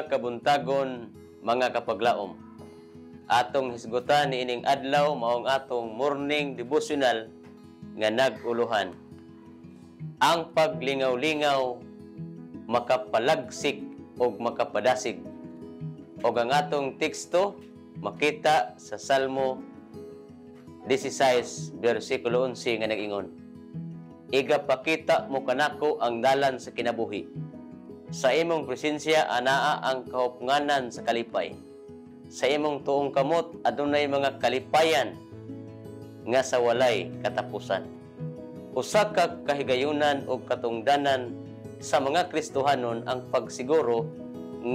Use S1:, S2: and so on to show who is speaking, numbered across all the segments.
S1: Usa kabuntagon mga kapaglaom. Atong hisgutan ni ining adlaw maong atong morning devotional nga naguluhan. Ang paglingaw-lingaw makapalagsik o makapadasig. O ang atong teksto makita sa Salmo 16 versikulo 11 nga nag-ingon, igapakita mo kanako ang dalan sa kinabuhi. Sa imong presensya anaa ang kahupnganan sa kalipay. Sa imong tuong kamot adunay mga kalipayan nga sa walay katapusan. Usa ka kahigayunan o katungdanan sa mga Kristohanon ang pagsiguro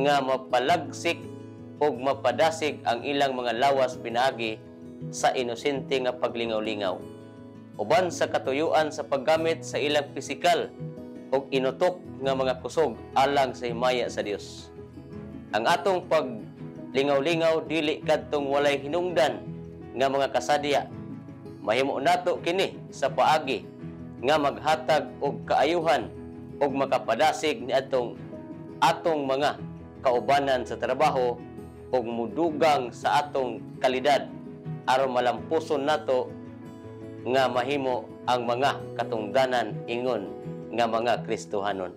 S1: nga mapalagsik o mapadasig ang ilang mga lawas pinaagi sa inosente nga paglingaw-lingaw. Uban sa katuyuan sa paggamit sa ilang pisikal o inutok nga mga kusog alang sa himaya sa Dios. Ang atong paglingaw-lingaw dili kadtong walay hinungdan nga mga kasadya. Mahimo nato kini sa paagi nga maghatag og kaayuhan og makapadasig ni atong mga kaubanan sa trabaho og mudugang sa atong kalidad aron malampuson nato nga mahimo ang mga katungdanan ingon nga mga Kristohanon.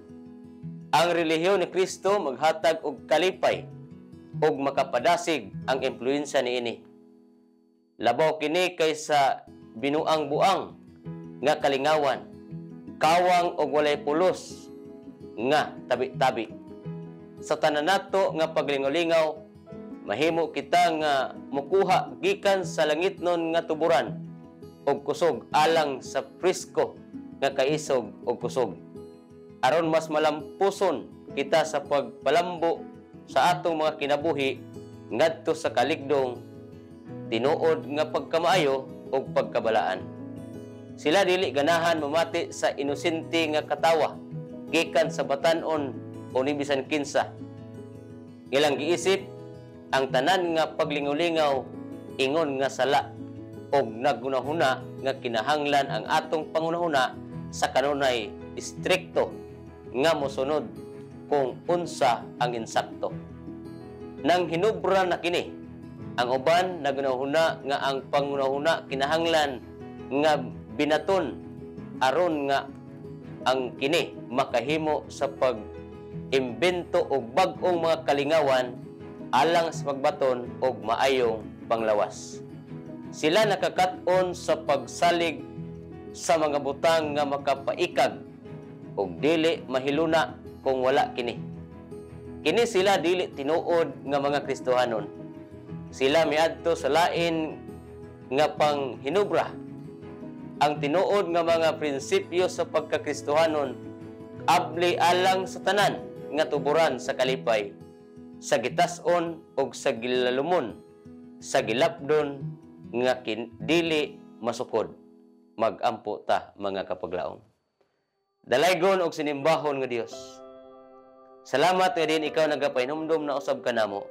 S1: Ang relihiyon ni Kristo maghatag og kalipay og makapadasig ang impluwensya niini. Labaw kini kaysa binuang-buang nga kalingawan, kawang og walay pulos nga tabi-tabi. Sa tanan nato nga paglingaw-lingaw, mahimo kita nga mukuha gikan sa langitnon nga tuburan og kusog alang sa presko nga kaisog og kusog. Aron mas malampuson kita sa pagpalambo sa atong mga kinabuhi ngadto sa kaligdong, tinuod nga pagkamaayo og pagkabalaan. Sila dili ganahan mamati sa inosente nga katawa gikan sa batan-on o ni bisan kinsa. Ilang giisip ang tanan nga paglingaw-lingaw ingon nga sala og nagunahuna nga kinahanglan ang atong pangunahuna sa kanunay istrikto nga mosunod kung unsa ang insakto. Nang hinubra na kini, ang uban nagunahuna nga ang pangunahuna kinahanglan nga binaton aron nga ang kini makahimo sa pag-imbento og bag-ong mga kalingawan alang sa pagbaton og maayong panglawas. Sila nakakat-on sa pagsalig sa mga butang nga makapaikag ug dili mahiluna kung wala kini. Kini sila dili tinuod nga mga Kristohanon. Sila miadto sa lain nga panghinubra. Ang tinuod nga mga prinsipyo sa pagkakristohanon abli alang sa tanan nga tuburan sa kalipay, sa gitas-on ug sa gilalumon, sa gilapdon nga dili masukod. Magampo ta mga kapaglaom. Dalaygon og sinimbahon nga Dios. Salamat nga din ikaw nagapahinumdom na usab kanamo.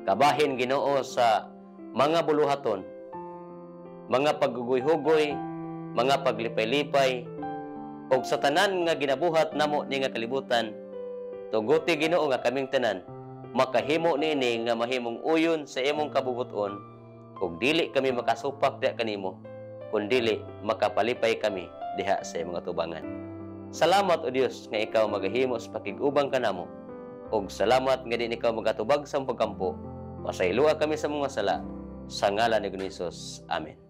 S1: Kabahin Ginoo sa mga buluhaton, mga paggugoy-hugoy, mga paglipay-lipay, ug sa tanan nga ginabuhat namo ni nga kalibutan. Tuguti Ginoo nga kaming tanan makahimo niini nga mahimong uyon sa imong kabubuton ug dili kami makasupak diha kanimo, kundili makapalipay kami diha sa imong tubangan. Salamat o Dios nga ikaw magahimo sa pakigubang kanamo, ug salamat nga din ikaw magatubag sa pagkampo. Pasayloa kami sa mga sala sa ngalan ni Hesus. Amen.